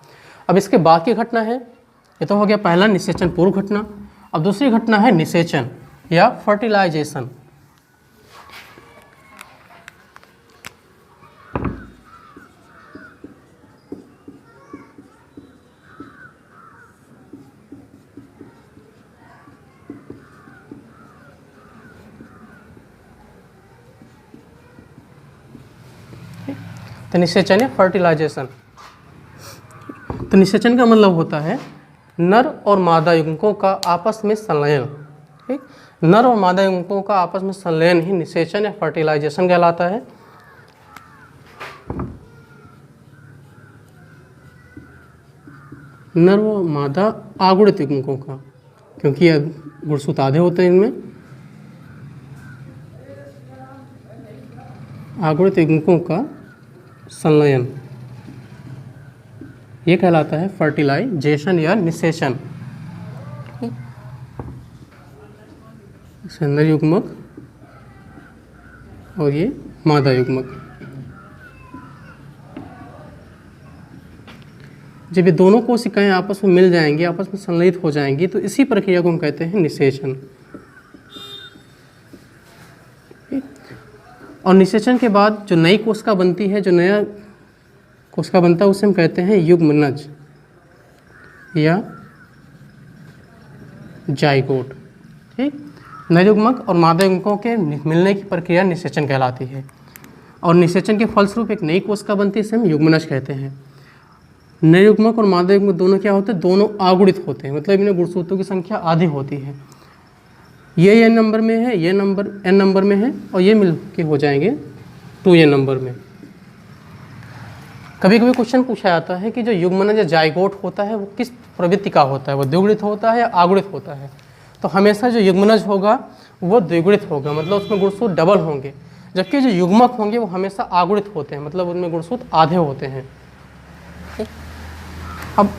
अब इसके बाद की घटना है, ये तो हो गया पहला निषेचन पूर्व घटना। अब दूसरी घटना है निषेचन या फर्टिलाइजेशन। तो निषेचन या फर्टिलाइजेशन, तो निषेचन का मतलब होता है नर और मादा युग्मकों का आपस में संलयन। ठीक। नर और मादा युग्मकों का आपस में संलयन ही निषेचन या फर्टिलाइजेशन कहलाता है। नर व मादा आगुणित युग्मकों का, क्योंकि ये गुणसूत्र आधे होते हैं इनमें, आगुणित युग्मकों का संलयन ये कहलाता है फर्टिलाइजेशन या निषेचन। नर युग्मक और ये मादा युग्मक, जब ये दोनों कोशिकाएं आपस में मिल जाएंगी, आपस में संलयित हो जाएंगी, तो इसी प्रक्रिया को हम कहते हैं निषेचन। और निषेचन के बाद जो नई कोशिका बनती है, जो नया कोशिका बनता है, उसे हम कहते हैं युग्मनज या जाइगोट। ठीक। नर युग्मक और मादा युग्मकों के मिलने की प्रक्रिया निषेचन कहलाती है, और निषेचन के फलस्वरूप एक नई कोशिका बनती है, इसे हम युग्मनज कहते हैं। नर युग्मक और मादा युग्मक दोनों क्या होते हैं? दोनों आगुणित होते हैं, मतलब इनमें गुणसूत्रों की संख्या आधी होती है। ये n नंबर में है, ये नंबर n नंबर में है, और ये मिल के हो जाएंगे 2n नंबर में। कभी कभी क्वेश्चन पूछा जाता है कि जो युग्मनज या जाइगोट होता है वो किस प्रवृत्ति का होता है, वो द्विगुणित होता है या आगुणित होता है? तो हमेशा जो युग्मनज होगा वो द्विगुणित होगा, मतलब उसमें गुणसूत्र डबल होंगे, जबकि जो युग्मक होंगे वो हमेशा आगुणित होते हैं, मतलब उनमें गुणसूत्र आधे होते हैं। अब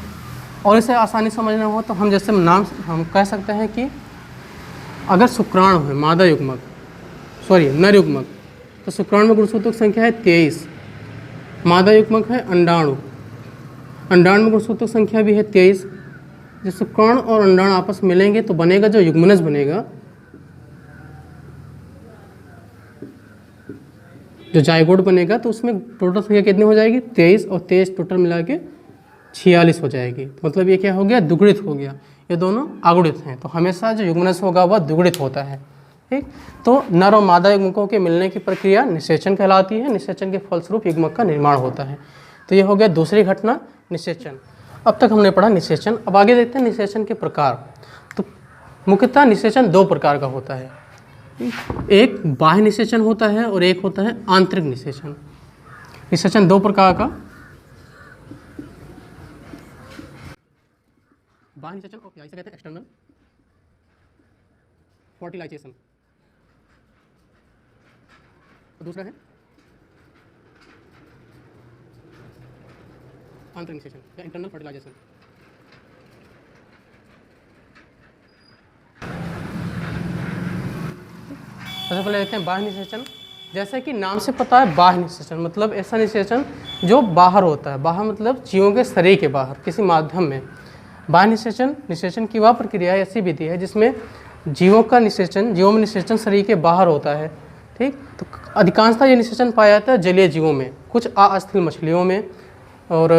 और इसे आसानी समझना हो तो हम जैसे नाम हम कह सकते हैं कि अगर शुक्राणु है मादा युग्मक, नर युग्मक, तो शुक्राणु में गुणसूत्रों की संख्या है 23। मादा युग्मक है अंडाणु, अंडाणु में गुणसूत्रों की संख्या भी है 23। जब शुक्राणु और अंडाणु आपस में मिलेंगे तो बनेगा जो युग्मनज बनेगा, जो जाइगोट बनेगा, तो उसमें टोटल संख्या कितनी हो जाएगी? 23 और 23 टोटल मिला के 46 हो जाएगी। मतलब ये क्या हो गया? द्विगुणित हो गया। ये दोनों आगुणित हैं, तो हमेशा जो युग्मनज होगा वह द्विगुणित होता है। ठीक। तो नर और मादा युग्मकों के मिलने की प्रक्रिया निषेचन कहलाती है। निषेचन के फलस्वरूप युग्मक का निर्माण होता है। तो ये हो गया दूसरी घटना, निषेचन। अब तक हमने पढ़ा निषेचन। अब आगे देखते हैं निषेचन के प्रकार। तो मुख्यतः निषेचन दो प्रकार का होता है, एक बाह्य निषेचन होता है और एक होता है आंतरिक निषेचन। निषेचन दो प्रकार का, बाह्य निषेचन और इसे कहते हैं एक्सटर्नल फर्टिलाइजेशन, और दूसरा है आंतरिक निषेचन या इंटरनल फर्टिलाइजेशन। सबसे पहले देखते हैं बाह्य निषेचन। जैसे कि नाम से पता है, बाह्य निषेचन मतलब ऐसा निषेचन जो बाहर होता है। बाहर मतलब जीवों के शरीर के बाहर किसी माध्यम में। बाह्य निषेचन की वह प्रक्रिया ऐसी विधि है जिसमें जीवों में निषेचन शरीर के बाहर होता है। ठीक। तो अधिकांशतः ये निषेचन पाया जाता है जलीय जीवों में, कुछ अस्थिल मछलियों में, और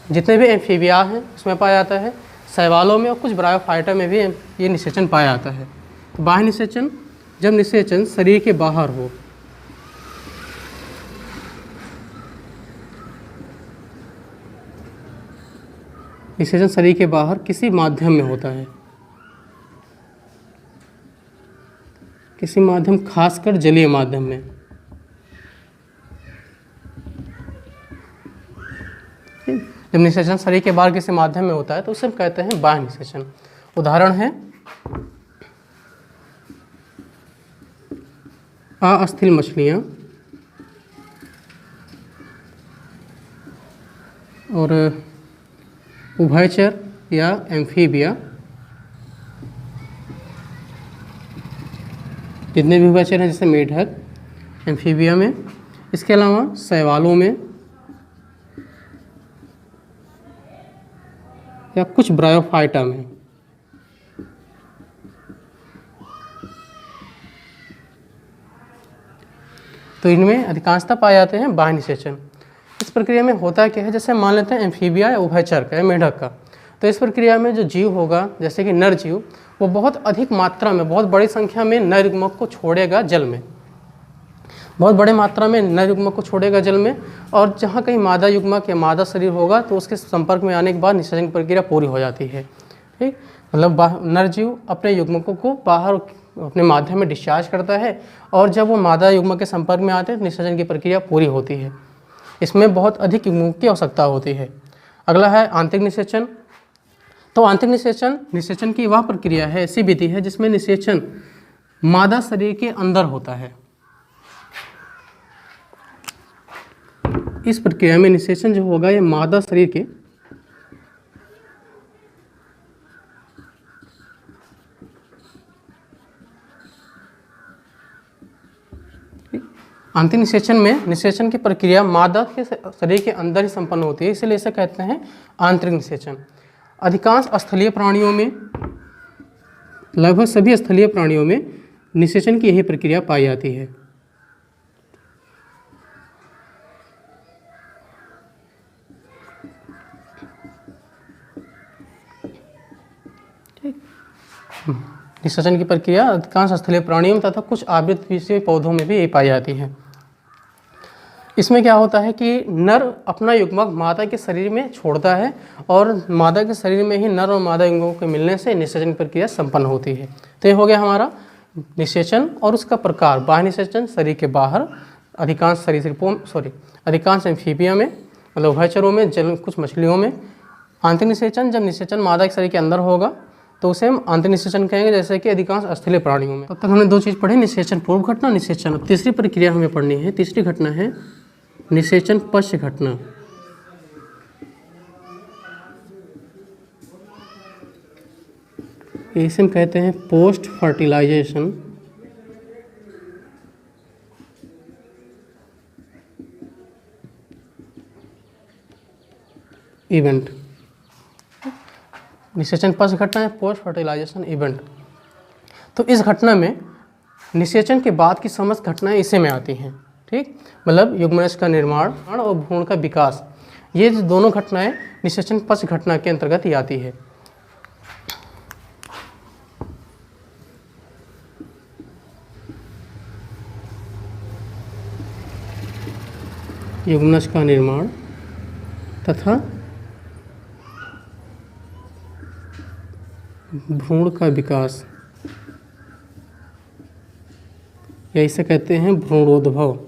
जितने भी एम्फीबिया हैं उसमें पाया जाता है, शैवालों में, और कुछ ब्रायोफाइटा में भी ये निषेचन पाया जाता है। तो बाह्य निषेचन, जब निषेचन शरीर के बाहर हो, निषेचन शरीर के बाहर किसी माध्यम में होता है, किसी माध्यम, खासकर जलीय माध्यम में। जब निषेचन शरीर के बाहर किसी माध्यम में होता है तो उसे हम कहते हैं बाह्य निषेचन। उदाहरण है अस्थिल मछलियाँ और उभयचर या एम्फीबिया, जितने भी उभयचर हैं जैसे मेढक, एम्फीबिया में, इसके अलावा शैवालों में या कुछ ब्रायोफाइटा में। तो इनमें अधिकांशतः पाए जाते हैं बाह्य निषेचन। इस प्रक्रिया में होता क्या है, जैसे मान लेते हैं एम्फीबिया या उभयचर का या मेढक का, तो इस प्रक्रिया में जो जीव होगा, जैसे कि नर जीव, वो बहुत अधिक मात्रा में, बहुत बड़ी संख्या में नर युग्मक को छोड़ेगा जल में, बहुत बड़े मात्रा में नर युग्मक को छोड़ेगा जल में, और जहाँ कहीं मादा युग्मक या मादा शरीर होगा तो उसके संपर्क में आने के बाद निषेचन की प्रक्रिया पूरी हो जाती है। ठीक। मतलब नर जीव अपने युग्मकों को बाहर अपने माध्यम में डिस्चार्ज करता है, और जब वो मादा युग्मक के संपर्क में आते हैं तो निषेचन की प्रक्रिया पूरी होती है। इसमें बहुत अधिक युग्मकों की आवश्यकता होती है। अगला है आंतरिक निषेचन। तो आंतरिक निषेचन की वह प्रक्रिया है, ऐसी विधि है जिसमें निषेचन मादा शरीर के अंदर होता है। इस प्रक्रिया में निषेचन जो होगा ये मादा शरीर के आंतरिक निषेचन में निषेचन की प्रक्रिया मादा के शरीर के अंदर ही संपन्न होती है, इसलिए इसे कहते हैं आंतरिक निषेचन। अधिकांश स्थलीय प्राणियों में, लगभग सभी स्थलीय प्राणियों में निषेचन की यही प्रक्रिया पाई जाती है। निषेचन की प्रक्रिया अधिकांश स्थलीय प्राणियों में तथा कुछ आवृतविषीय पौधों में भी पाई जाती है। इसमें क्या होता है कि नर अपना युग्मक मादा के शरीर में छोड़ता है, और मादा के शरीर में ही नर और मादा युग्मकों के मिलने से निषेचन की प्रक्रिया संपन्न होती है। तो ये हो गया हमारा निषेचन और उसका प्रकार। बाह्य निषेचन शरीर के बाहर, अधिकांश एम्फीबिया में, मतलब उभयचरों में, जल कुछ मछलियों में। आंतरिक निषेचन, जब निषेचन मादा के शरीर के अंदर होगा तो उसे हम आंतरिक निषेचन कहेंगे, जैसे कि अधिकांश स्थलीय प्राणियों में। तब तक हमने दो चीज़ पढ़ी, निषेचन पूर्व घटना, निषेचन। तीसरी प्रक्रिया हमें पढ़नी है। तीसरी घटना है निषेचन पश्च घटना। इसे हम कहते हैं पोस्ट फर्टिलाइजेशन इवेंट। निषेचन पश्च घटना है पोस्ट फर्टिलाइजेशन इवेंट। तो इस घटना में निषेचन के बाद की समस्त घटनाएं इसी में आती हैं। ठीक, मतलब युग्मनज का निर्माण और भ्रूण का विकास, ये जो दोनों घटनाएं निषेचन पश्च घटना के अंतर्गत ही आती है। युग्मनज का निर्माण तथा भ्रूण का विकास, या इसे कहते हैं भ्रूणोद्भव।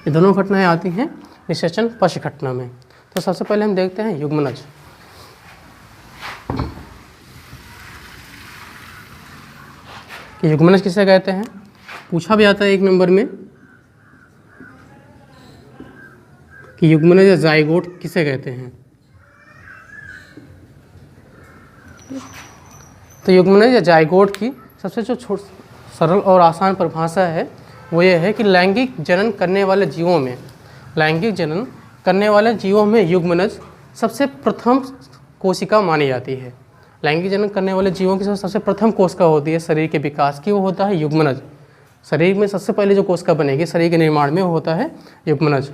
ये दोनों घटनाएं आती हैं निषेचन पश्च घटना में। तो सबसे पहले हम देखते हैं युग्मनज। कि युग्मनज किसे कहते हैं, पूछा भी आता है 1 नंबर में कि युग्मनज या जाइगोट किसे कहते हैं। तो युग्मनज या जाइगोट की सबसे जो सरल और आसान परिभाषा है वो ये है कि लैंगिक जनन करने वाले जीवों में युग्मनज सबसे प्रथम कोशिका मानी जाती है। लैंगिक जनन करने वाले जीवों की सबसे प्रथम कोशिका होती है शरीर के विकास की, वो होता है युग्मनज। शरीर में सबसे पहले जो कोशिका बनेगी शरीर के निर्माण में, वो होता है युग्मनज।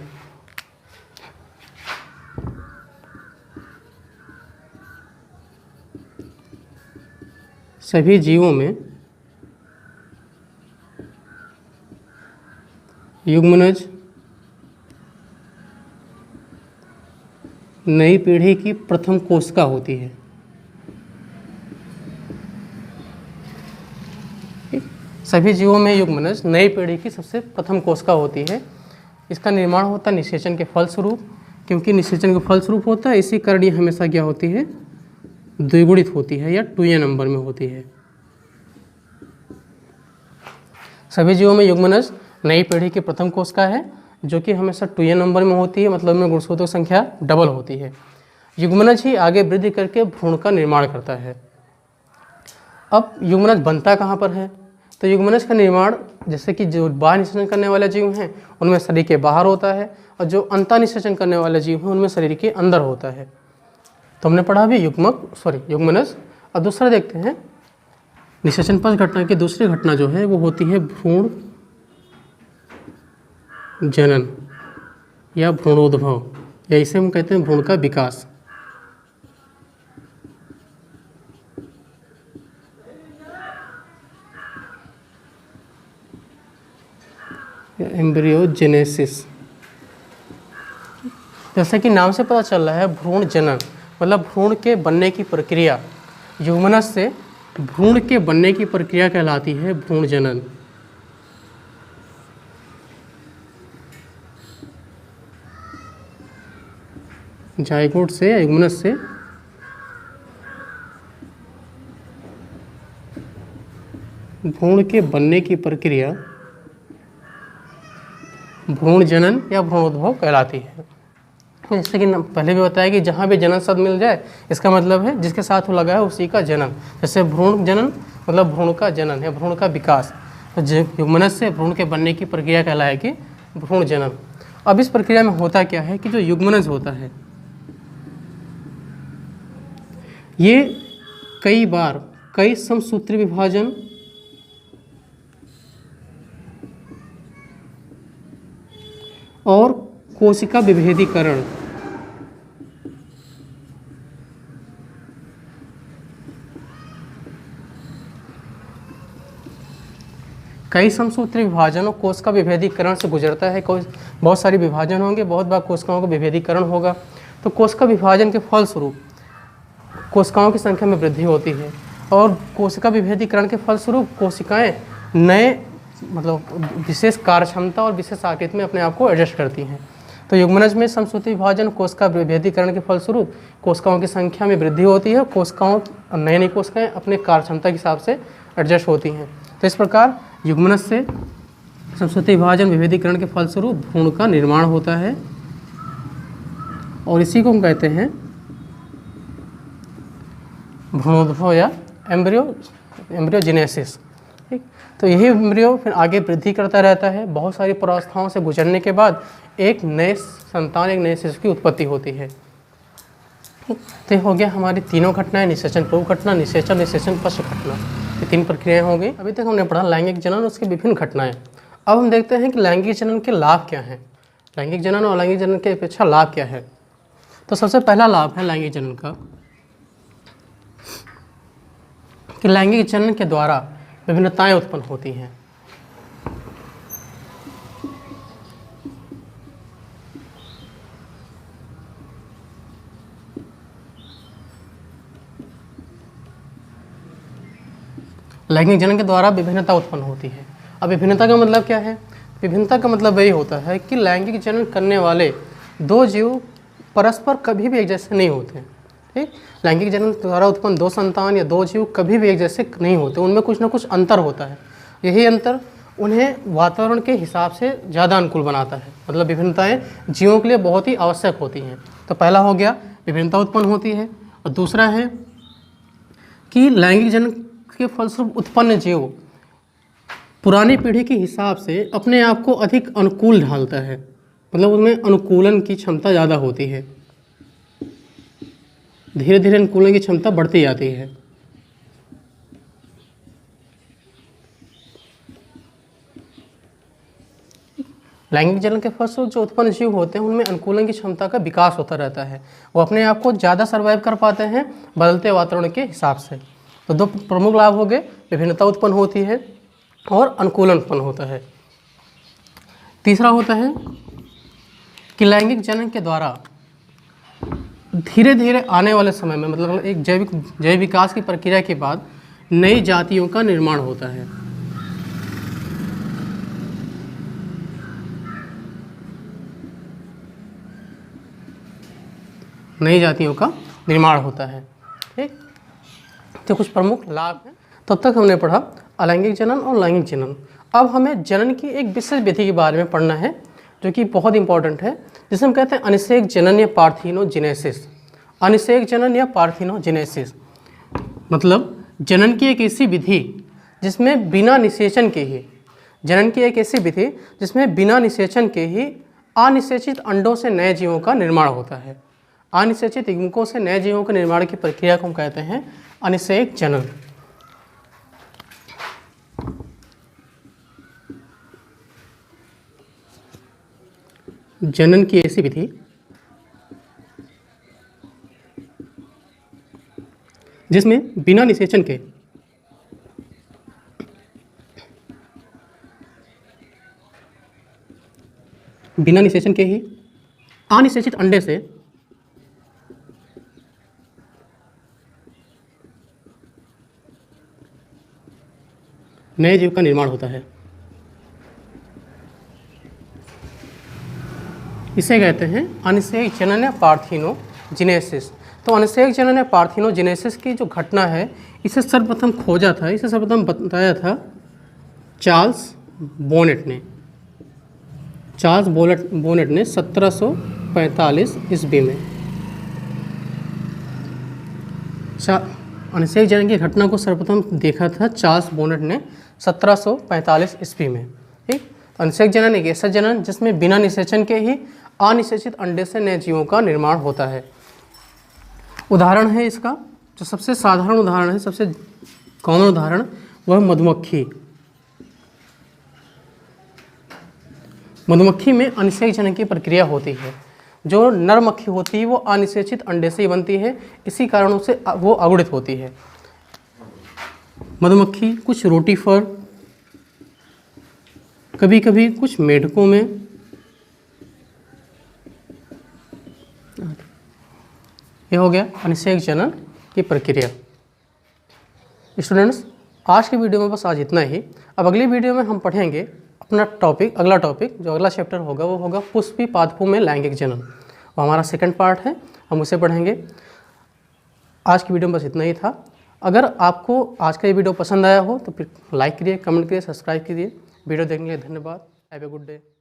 सभी जीवों में युग्मनज नई पीढ़ी की प्रथम कोशिका होती है। सभी जीवों में युग्मनज नई पीढ़ी की सबसे प्रथम कोशिका होती है। इसका निर्माण होता है निषेचन के फलस्वरूप, क्योंकि निषेचन के फलस्वरूप होता है, इसी कारण ये हमेशा क्या होती है, द्विगुणित होती है या 2n नंबर में होती है। सभी जीवों में युग्मनज नई पीढ़ी की प्रथम कोशिका है, जो कि हमेशा 2n नंबर में होती है, मतलब में गुणसूत्रों की संख्या डबल होती है। युग्मनज ही आगे वृद्धि करके भ्रूण का निर्माण करता है। अब युग्मनज बनता कहाँ पर है, तो युग्मनज का निर्माण जैसे कि जो बाह्य निषेचन करने वाले जीव हैं उनमें शरीर के बाहर होता है, और जो अंतः निषेचन करने वाले जीव हैं उनमें शरीर के अंदर होता है। तो हमने पढ़ा भी युग्मनज। अब दूसरा देखते हैं निषेचन पश्च घटना की दूसरी घटना जो है वो होती है भ्रूण जनन या भ्रूणोद्भव, या इसे हम कहते हैं भ्रूण का विकास। एम्ब्रियोजेनेसिस। जैसे कि नाम से पता चल रहा है भ्रूण जनन, मतलब भ्रूण के बनने की प्रक्रिया, युग्मनज से भ्रूण के बनने की प्रक्रिया कहलाती है भ्रूण जनन। जायगोट से, युग्मनज से भ्रूण के बनने की प्रक्रिया भ्रूण जनन या भ्रूणोद्भव कहलाती है। जैसे कि पहले भी बताया कि जहाँ भी जनन शब्द मिल जाए इसका मतलब है जिसके साथ वो लगा है उसी का जनन। जैसे भ्रूण जनन मतलब भ्रूण का जनन है, भ्रूण का विकास। तो युग्मनज से भ्रूण के बनने की प्रक्रिया कहलाएगी भ्रूण जनन। अब इस प्रक्रिया में होता क्या है कि जो युग्मनज होता है ये कई बार कई समसूत्री विभाजन और कोशिका विभेदीकरण कई समसूत्री विभाजन और कोशिका विभेदीकरण से गुजरता है। बहुत सारी विभाजन होंगे, बहुत बार कोशिकाओं का विभेदीकरण होगा। तो कोशिका विभाजन के फलस्वरूप कोशिकाओं की संख्या में वृद्धि होती है और कोशिका विभेदीकरण के फलस्वरूप कोशिकाएं नए मतलब विशेष कार्यक्षमता और विशेष आकृति में अपने आप को एडजस्ट करती हैं। तो युग्मनज में समसूत्री विभाजन कोशिका विभेदीकरण के फलस्वरूप कोशिकाओं की संख्या में वृद्धि होती है, कोशिकाओं नई नई कोशिकाएं अपने कार्यक्षमता के हिसाब से एडजस्ट होती हैं। तो इस प्रकार युग्मनज से समसूत्री विभाजन विभेदीकरण के फलस्वरूप भ्रूण का निर्माण होता है और इसी को हम कहते हैं भ्रूणोद्भव या एम्ब्रियोजेनेसिस। ठीक, तो यही एम्ब्रियो फिर आगे वृद्धि करता रहता है। बहुत सारी प्रावस्थाओं से गुजरने के बाद एक नए संतान, एक नए शिशु की उत्पत्ति होती है। तो हो गया हमारी तीनों घटनाएं, निषेचन पूर्व घटना, निषेचन, निषेचन पश्च घटना, ये तीन प्रक्रियाएं हो गई। अभी तक हमने पढ़ा लैंगिक जनन और उसकी विभिन्न घटनाएं। अब हम देखते हैं कि लैंगिक जनन के लाभ क्या हैं, लैंगिक जनन और लैंगिक जनन के अपेक्षा लाभ क्या है। तो सबसे पहला लाभ है लैंगिक जनन का कि लैंगिक जनन के द्वारा विभिन्नताएं उत्पन्न होती हैं। लैंगिक जनन के द्वारा विभिन्नता उत्पन्न होती है। अब विभिन्नता का मतलब क्या है? विभिन्नता का मतलब यही होता है कि लैंगिक जनन करने वाले दो जीव परस्पर कभी भी एक जैसे नहीं होते। ठीक, लैंगिक जनन द्वारा उत्पन्न दो संतान या दो जीव कभी भी एक जैसे नहीं होते, उनमें कुछ ना कुछ अंतर होता है। यही अंतर उन्हें वातावरण के हिसाब से ज़्यादा अनुकूल बनाता है। मतलब विभिन्नताएं जीवों के लिए बहुत ही आवश्यक होती हैं। तो पहला हो गया विभिन्नता उत्पन्न होती है, और दूसरा है कि लैंगिक जनन के फलस्वरूप उत्पन्न जीव पुरानी पीढ़ी के हिसाब से अपने आप को अधिक अनुकूल ढालता है। मतलब उनमें अनुकूलन की क्षमता ज़्यादा होती है, धीरे धीरे अनुकूलन की क्षमता बढ़ती जाती है। लैंगिक जनन के फलस्वरूप जो उत्पन्न जीव होते हैं उनमें अनुकूलन की क्षमता का विकास होता रहता है। वो अपने आप को ज़्यादा सर्वाइव कर पाते हैं बदलते वातावरण के हिसाब से। तो दो प्रमुख लाभ हो गए, विभिन्नता उत्पन्न होती है और अनुकूलन उत्पन्न होता है। तीसरा होता है कि लैंगिक जनन के द्वारा धीरे धीरे आने वाले समय में, मतलब एक जैविक विकास की प्रक्रिया के बाद नई जातियों का निर्माण होता है। नई जातियों का निर्माण होता है। ठीक, तो कुछ प्रमुख लाभ हैं। तब तक हमने पढ़ा अलैंगिक जनन और लैंगिक जनन। अब हमें जनन की एक विशेष विधि के बारे में पढ़ना है जो कि बहुत इंपॉर्टेंट है, जिसे हम कहते हैं अनिषेक जनन या पार्थिनोजेनेसिस। अनिषेक जनन या पार्थिनोजेनेसिस मतलब जनन की एक ऐसी विधि जिसमें बिना निषेचन के ही, जनन की एक ऐसी विधि जिसमें बिना निषेचन के ही अनिषेचित अंडों से नए जीवों का निर्माण होता है। अनिषेचित युग्मकों से नए जीवों के निर्माण की प्रक्रिया को हम कहते हैं अनिषेक जनन। जनन की ऐसी विधि जिसमें बिना निषेचन के ही अनिषेचित अंडे से नए जीव का निर्माण होता है। इसे कहते हैं अनिषेक जनन या पार्थिनोजेनेसिस। तो अनिषेक जनन या पार्थिनोजेनेसिस की जो घटना है, इसे सर्वप्रथम खोजा था, इसे सर्वप्रथम बताया था चार्ल्स बोनेट ने। चार्ल्स बोनेट ने 1745 ईस्वी में अनिषेक जनन की घटना को सर्वप्रथम देखा था चार्ल्स बोनेट ने 1745 ईस्वी में। ठीक, अनिषेक जनन एक ऐसा जनन जिसमें बिना निषेचन के ही अनिषेचित अंडे से नए जीवों का निर्माण होता है। उदाहरण है इसका, जो सबसे साधारण उदाहरण है, सबसे कॉमन उदाहरण, वह मधुमक्खी। मधुमक्खी में अनिषेक जनन की प्रक्रिया होती है। जो नर मक्खी होती है वो अनिषेचित अंडे से ही बनती है, इसी कारणों से वो अगुणित होती है। मधुमक्खी कुछ रोटीफर, कभी कभी कुछ मेढकों में, यह हो गया अनिषेक जनन की प्रक्रिया। स्टूडेंट्स, आज के वीडियो में बस आज इतना ही। अब अगली वीडियो में हम पढ़ेंगे अपना टॉपिक, अगला टॉपिक जो अगला चैप्टर होगा वो होगा पुष्पी पादपों में लैंगिक जनन। वो हमारा सेकंड पार्ट है, हम उसे पढ़ेंगे। आज की वीडियो में बस इतना ही था। अगर आपको आज का ये वीडियो पसंद आया हो तो फिर लाइक करिए, कमेंट करिए, सब्सक्राइब कीजिए। वीडियो देखने के लिए धन्यवाद। Have a good day.